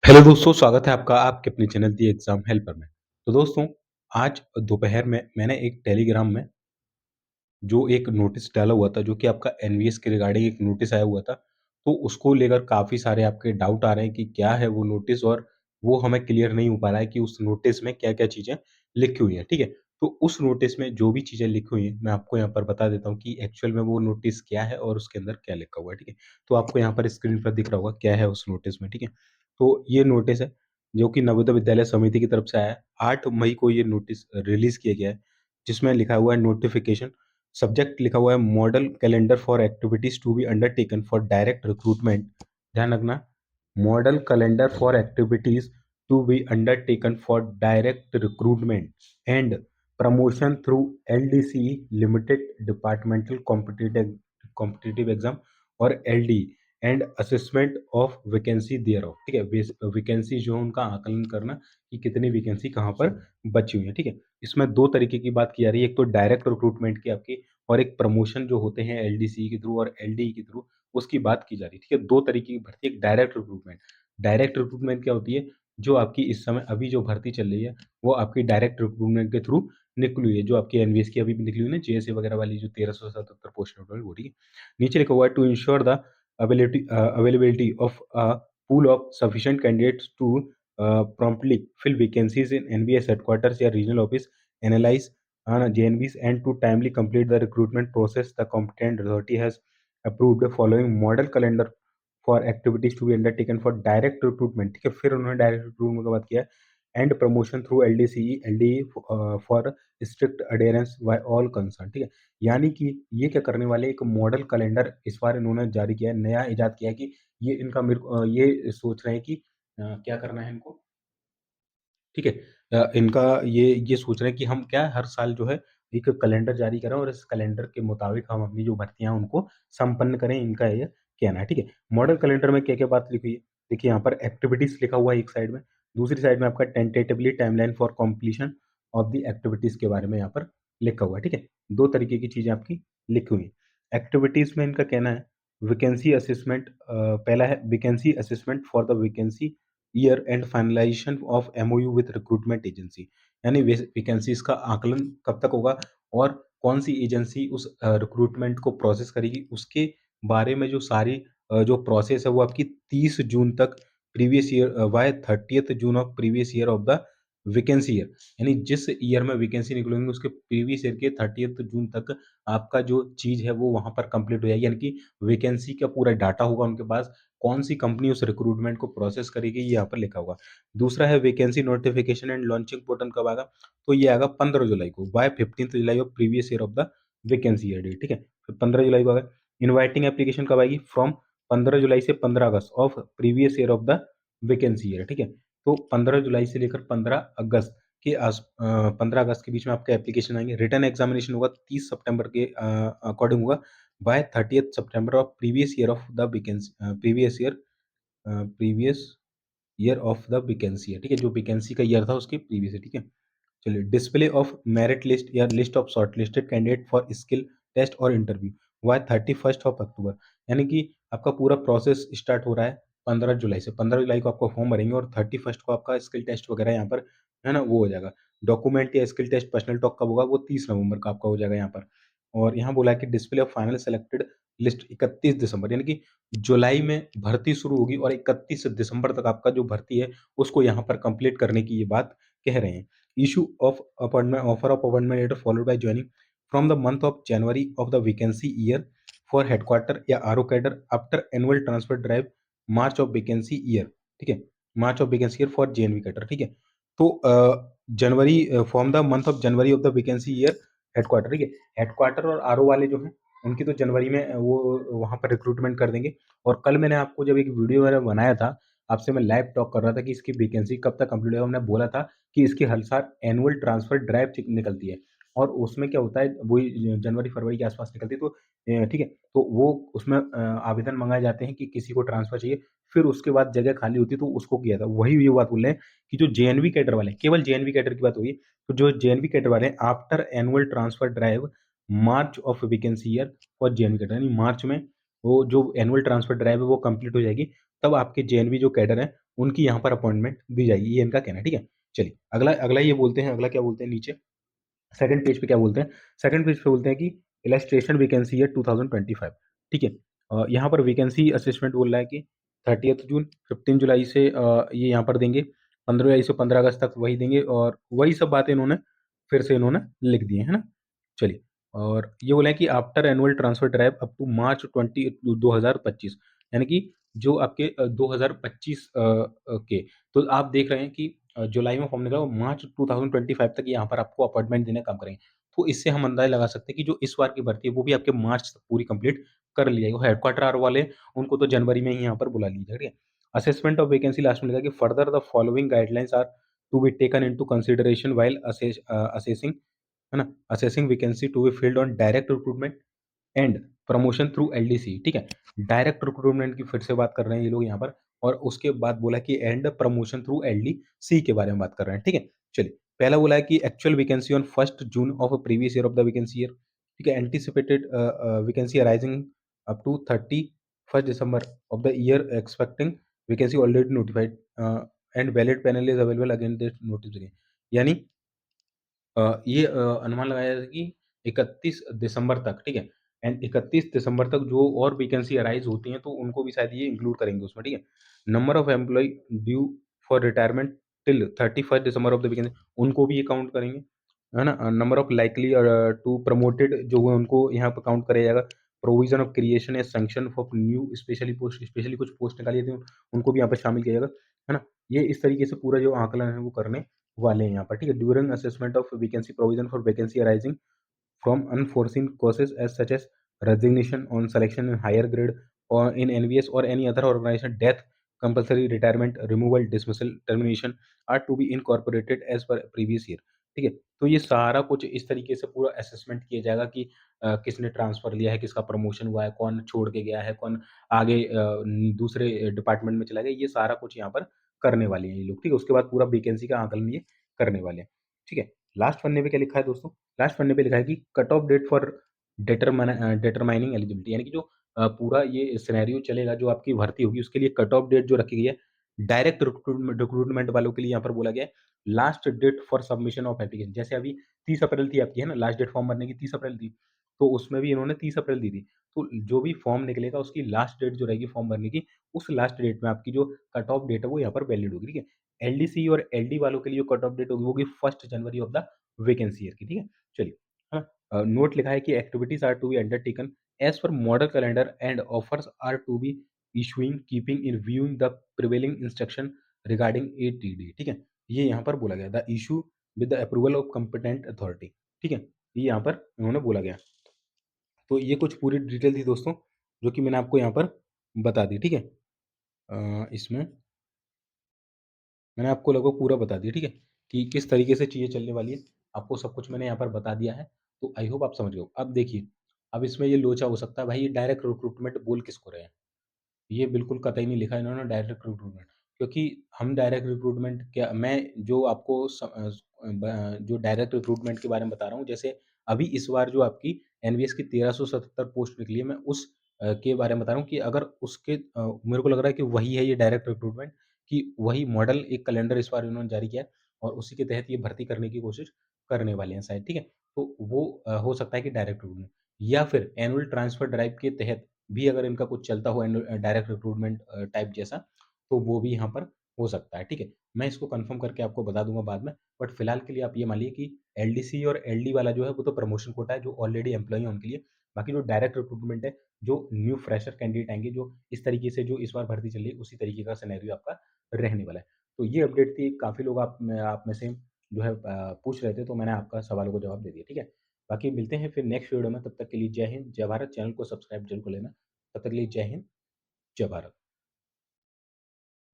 Hello दोस्तों, स्वागत है आपका आपके अपने चैनल दी एग्जाम हेल्पर में। तो दोस्तों, आज दोपहर में मैंने एक टेलीग्राम में जो एक नोटिस डाला हुआ था, जो कि आपका एनवीएस के रिगार्डिंग एक नोटिस आया हुआ था। तो उसको लेकर काफ़ी सारे आपके डाउट आ रहे हैं कि क्या है वो नोटिस, और वो हमें क्लियर नहीं हो पा रहा है कि उस नोटिस में क्या-क्या चीज़ें लिखी हुई हैं, ठीक है? तो उस नोटिस में जो भी चीज़ें लिखी हुई हैं, मैं आपको यहाँ पर बता देता हूँ कि एक्चुअल में वो नोटिस क्या है और उसके अंदर क्या लिखा हुआ है, ठीक है? तो आपको यहाँ पर स्क्रीन पर दिख रहा होगा क्या है उस नोटिस में, ठीक है? तो ये नोटिस है, जो कि नवोदय विद्यालय समिति की तरफ से आया है। 8 मई को ये नोटिस रिलीज़ किया गया है, जिसमें लिखा हुआ है नोटिफ़िकेशन। सब्जेक्ट लिखा हुआ है model calendar for activities to be undertaken for direct recruitment. ध्यान रखना, model calendar for activities to be undertaken for direct recruitment and promotion through LDC limited departmental competitive exam और LD and assessment of vacancy there of, ठीक है? Vacancy जो है उनका आकलन करना कि कितनी वैकेंसी कहाँ पर बची हुई है, ठीक है? इसमें 2 तरीके की बात की जा रही है, एक तो डायरेक्ट रिक्रूटमेंट की आपकी, और एक प्रमोशन जो होते हैं एलडीसी के थ्रू और एलडीई के थ्रू, उसकी बात की जा रही है, ठीक है? 2 तरीके की भर्ती, एक डायरेक्ट रिक्रूटमेंट। डायरेक्ट रिक्रूटमेंट क्या होती है? जो आपकी इस समय अभी जो भर्ती चल रही है, वो आपकी डायरेक्ट रिक्रूटमेंट के थ्रू निकली हुई है, जो आपकी एनवीएस की अभी भी निकली हुई है ना, जेएसए वगैरह वाली जो 1377 पोस्ट निकली वो, ठीक है? नीचे लिखा हुआ है to ensure the availability of a pool of sufficient candidates to promptly fill vacancies in NBS headquarters या regional office, analyze JNBs and to timely complete the recruitment process, the competent authority has approved the following model calendar for activities to be undertaken for direct recruitment, ठीक है? फिर उन्होंने direct recruitment की बात किया, and promotion through LDCE LDE for strict adherence by all concern, ठीक है? यानी कि ये क्या करने वाले, एक मॉडल कैलेंडर इस बार इन्होंने जारी किया है, नया इजाद किया है कि ये इनका ये सोच रहे हैं कि क्या करना है इनको, ठीक है? इनका ये सोच रहे हैं कि हम क्या हर साल जो है एक कैलेंडर जारी करें और इस कैलेंडर के मुताबिक हम अपनी जो भर्तियाँ हैं उनको संपन्न करें, इनका ये कहना है, ठीक है? मॉडल कैलेंडर में क्या-क्या बात लिखी हुई है? देखिए यहाँ पर एक्टिविटीज़ लिखा हुआ है एक साइड में, दूसरी साइड में आपका tentatively timeline for completion of the activities के बारे में यहाँ पर लिखा हुआ है, ठीक है? 2 तरीके की चीज़ें आपकी लिखी हुई हैं। एक्टिविटीज़ में इनका कहना है वैकेंसी असेसमेंट, पहला है vacancy assessment for the vacancy year and finalisation of MOU with recruitment agency, यानी वैकेंसीज का आकलन कब तक होगा और कौन सी एजेंसी उस रिक्रूटमेंट को प्रोसेस करेगी, उसके बारे में जो सारी जो प्रोसेस है वो आपकी 30 जून तक, previous year by 30th June of previous year of the vacancy year, यानी जिस ईयर में वैकेंसी निकलेंगे उसके प्रीवियस ईयर के 30th जून तक आपका जो चीज़ है वो वहाँ पर कंप्लीट हो जाएगी, यानी कि वैकेंसी का पूरा डाटा होगा उनके पास, कौन सी कंपनी उस रिक्रूटमेंट को प्रोसेस करेगी ये यहाँ पर लिखा होगा। दूसरा है vacancy notification and launching portal कब आएगा? तो ये आएगा 15 जुलाई को, by 15th July of previous year of the vacancy year date, ठीक है? फिर 15 जुलाई को आएगा। इनवाइटिंग एप्लीकेशन कब आएगी? फ्रॉम 15 जुलाई से 15 अगस्त of previous year of the vacancy year, ठीक है? तो 15 जुलाई से लेकर 15 अगस्त के 15 अगस्त के बीच में आपके एप्लीकेशन आएंगे। रिटन एग्जामिनेशन होगा 30 सितंबर के अकॉर्डिंग होगा, by 30th September of previous year of the vacancy, previous year of the vacancy है, ठीक है? जो वैकेंसी का ईयर था उसके प्रीवियस है, ठीक है? चलिए, डिस्प्ले ऑफ मेरिट लिस्ट या list of shortlisted candidate for skill test और इंटरव्यू हुआ है 31 ऑफ अक्टूबर, यानी कि आपका पूरा प्रोसेस स्टार्ट हो रहा है 15 जुलाई से। 15 जुलाई को आपका फॉर्म भरेंगे और 31 को आपका स्किल टेस्ट वगैरह यहाँ पर, है ना, वो हो जाएगा। डॉक्यूमेंट या स्किल टेस्ट पर्सनल टॉक कब होगा? वो 30 नवंबर का आपका हो जाएगा यहाँ पर। और यहाँ बोला है कि display of final selected list 31 दिसंबर, यानी कि जुलाई में भर्ती शुरू होगी और 31 दिसंबर तक आपका जो भर्ती है उसको यहाँ पर कंप्लीट करने की ये बात कह रहे हैं। Issue of appointment offer of appointment letter followed by joining from the month of January of the vacancy year for headquarter या RO cadre after annual transfer drive March of vacancy year, ठीक है? March of vacancy year for JNV cadre, ठीक है? तो जनवरी, from the month of January of the vacancy year headquarter, ठीक है? Headquarter और आरओ वाले जो हैं उनकी तो जनवरी में वो वहाँ पर रिक्रूटमेंट कर देंगे। और कल मैंने आपको जब एक वीडियो मैंने बनाया था, आपसे मैं लाइव टॉक कर रहा था कि इसकी वैकेंसी कब तक कंप्लीट होगा, मैंने बोला था कि इसकी हर साल एनुअल ट्रांसफर ड्राइव निकलती है और उसमें क्या होता है वही जनवरी फरवरी के आसपास निकलती है, तो ठीक है? तो वो उसमें आवेदन मंगाए जाते हैं कि किसी को ट्रांसफर चाहिए, फिर उसके बाद जगह खाली होती है तो उसको किया था। वही ये बात बोल रहे हैं कि जो जेएनवी कैडर वाले हैं, केवल जेएनवी कैडर की बात हुई, तो जो जेएनवी कैडर वाले हैं after annual transfer drive March of vacancy year for JNV cadre, यानी मार्च में वो जो एनुअल ट्रांसफर ड्राइव है वो कंप्लीट हो जाएगी। तब आपके जेएनवी जो कैडर हैं, उनकी यहाँ पर अपॉइंटमेंट दी जाएगी, ये इनका कहना है, ठीक है? चलिए, अगला अगला ये बोलते हैं, अगला क्या बोलते हैं नीचे, सेकंड पेज पे क्या बोलते हैं? सेकंड पेज पे बोलते हैं कि इलस्ट्रेशन वैकेंसी ईयर 2025, ठीक है? यहाँ पर वैकेंसी असेसमेंट बोल रहा है कि 30th जून, 15 जुलाई से ये यहाँ पर देंगे, 15 जुलाई से 15 अगस्त तक वही देंगे, और वही सब बातें इन्होंने फिर से इन्होंने लिख दी हैं, है ना? चलिए, और ये बोला है कि after annual transfer drive up to March 2025, यानी कि जो आपके 2025 के, तो आप देख रहे हैं कि जुलाई में फॉर्म निकला और मार्च 2025 तक यहाँ पर आपको अपॉइंटमेंट देने का काम करेंगे। तो इससे हम अंदाज़ा लगा सकते हैं कि जो इस बार की भर्ती है, वो भी आपके मार्च तक पूरी कंप्लीट कर ली जाएगी। हेडक्वार्टर आर वाले, उनको तो जनवरी में ही यहाँ पर बुला लीजिएगा, ठीक है? असेसमेंट ऑफ वैकेंसी लास्ट में लिखा है कि further the following guidelines are to be taken into consideration while assessing, है ना? Assessing vacancy to be filled on direct recruitment and promotion through LDC, ठीक है? डायरेक्ट रिक्रूटमेंट की फिर से बात कर रहे हैं ये लोग यहाँ पर, और उसके बाद बोला कि एंड प्रमोशन थ्रू एलडीसी के बारे में बात कर रहे हैं, ठीक है? चलिए, पहला बोला है कि actual vacancy on 1 June of previous year of the vacancy year, ठीक है? Anticipated vacancy arising up to 31 December of the year expecting vacancy already notified and valid panel is available against this notice, यानी ये अनुमान लगाया जाता है कि 31 दिसंबर तक, ठीक है? एंड 31 दिसंबर तक जो और वैकेंसी अराइज़ होती हैं, तो उनको भी शायद ये इंक्लूड करेंगे उसमें, ठीक है? Number of employee due for retirement till 31 December of the vacancy, उनको भी ये काउंट करेंगे, है ना? Number of likely to promoted जो है, उनको यहाँ पे काउंट करा जाएगा। प्रोविज़न ऑफ क्रिएशन या sanction for new specially post, specially कुछ पोस्ट निकाली थी, उनको भी यहाँ पे शामिल किया जाएगा, है ना? ये इस तरीके से पूरा जो आकलन है, वो करने वाले हैं यहाँ पर, ठीक है? During assessment of vacancy provision for vacancy arising from unforeseen causes as such as resignation on selection in higher grade और इन एनवीएस और any other organisation, death, compulsory retirement, removal, dismissal, termination are to be incorporated as per previous year, ठीक है? तो ये सारा कुछ इस तरीके से पूरा असेसमेंट किया जाएगा कि किसने ट्रांसफर लिया है, किसका प्रमोशन हुआ है, कौन छोड़ के गया है, कौन आगे दूसरे डिपार्टमेंट में चला गया, ये सारा कुछ यहाँ पर करने वाले हैं ये लोग, ठीक है? उसके बाद पूरा वैकेंसी का आकलन ये करने वाले हैं, ठीक है? लास्ट पन्ने पे क्या लिखा है दोस्तों? लास्ट पन्ने पे लिखा है कि cut off date for determining eligibility, यानी कि जो पूरा ये सिनेरियो चलेगा, जो आपकी भर्ती होगी, उसके लिए कट ऑफ डेट जो रखी गई है, डायरेक्ट रिक्रूटमेंट वालों के लिए यहाँ पर बोला गया है, last date for submission of application, जैसे अभी 30 अप्रैल थी आपकी, है ना? लास्ट डेट फॉर्म भरने की 30 अप्रैल थी, तो उसमें भी इन्होंने 30 अप्रैल दी थी। तो जो भी फॉर्म निकलेगा, उसकी लास्ट डेट जो रहेगी फॉर्म भरने की, उस लास्ट डेट में आपकी जो कट ऑफ डेट है, वो यहाँ पर वैलिड होगी, ठीक है? एलडीसी और एलडी वालों के लिए जो कट ऑफ डेट होगी, वो होगी 1 जनवरी ऑफ द वैकेंसी ईयर की, ठीक है? चलिए, है ना? नोट लिखा है कि activities are to be undertaken as per model calendar and offers are to be issuing keeping in viewing the prevailing instruction regarding ATD, ठीक है? ये यहाँ पर बोला गया, the issue with the approval of competent authority, ठीक है? ये यहाँ पर उन्होंने बोला गया। तो ये कुछ पूरी डिटेल थी दोस्तों, जो कि मैंने आपको यहाँ पर बता दी, ठीक है? इसमें मैंने आपको लगभग पूरा बता दिया, ठीक है? कि किस तरीके से चीज़ें चलने वाली है, आपको सब कुछ मैंने यहाँ पर बता दिया है, तो आई होप आप समझ गए हो। अब देखिए, अब इसमें ये लोचा हो सकता है, भाई ये डायरेक्ट रिक्रूटमेंट बोल किसको रहे हैं? ये बिल्कुल कतई नहीं लिखा है इन्होंने डायरेक्ट रिक्रूटमेंट, क्योंकि हम डायरेक्ट रिक्रूटमेंट क्या, मैं जो आपको जो डायरेक्ट रिक्रूटमेंट के बारे में बता रहा हूँ, जैसे अभी इस बार जो आपकी एनवीएस की 1377 पोस्ट निकली है, मैं उस के बारे में बता रहा हूँ कि अगर उसके मेरे को लग रहा है कि वही है ये डायरेक्ट रिक्रूटमेंट, कि वही मॉडल एक कैलेंडर इस बार इन्होंने जारी किया है और उसी के तहत ये भर्ती करने की कोशिश करने वाले हैं शायद, ठीक है? तो वो हो सकता है कि डायरेक्ट रिक्रूटमेंट, या फिर एनुअल ट्रांसफर ड्राइव के तहत भी अगर इनका कुछ चलता हो डायरेक्ट रिक्रूटमेंट टाइप जैसा, तो वो भी यहाँ पर हो सकता है, ठीक है? मैं इसको कन्फर्म करके आपको बता दूँगा बाद में, बट फिलहाल के लिए आप ये मानिए कि एलडीसी और एलडी वाला जो है, वो तो प्रमोशन कोटा है, जो ऑलरेडी एम्प्लॉयी हैं उनके लिए। बाकी जो डायरेक्ट रिक्रूटमेंट है, जो न्यू फ्रेशर कैंडिडेट आएँगे, जो इस तरीके से जो इस बार भर्ती चल रही है, उसी तरीके का सिनेरियो आपका रहने वाला है। तो ये अपडेट थी, काफ़ी लोग आप में से जो है पूछ रहे थे, तो मैंने आपका सवालों का जवाब दे दिया, ठीक है? बाकी मिलते हैं फिर नेक्स्ट वीडियो में, तब तक के लिए जय हिंद, जय भारत। चैनल को सब्सक्राइब ज़रूर कर लेना। तब तक के लिए जय हिंद, जय भारत।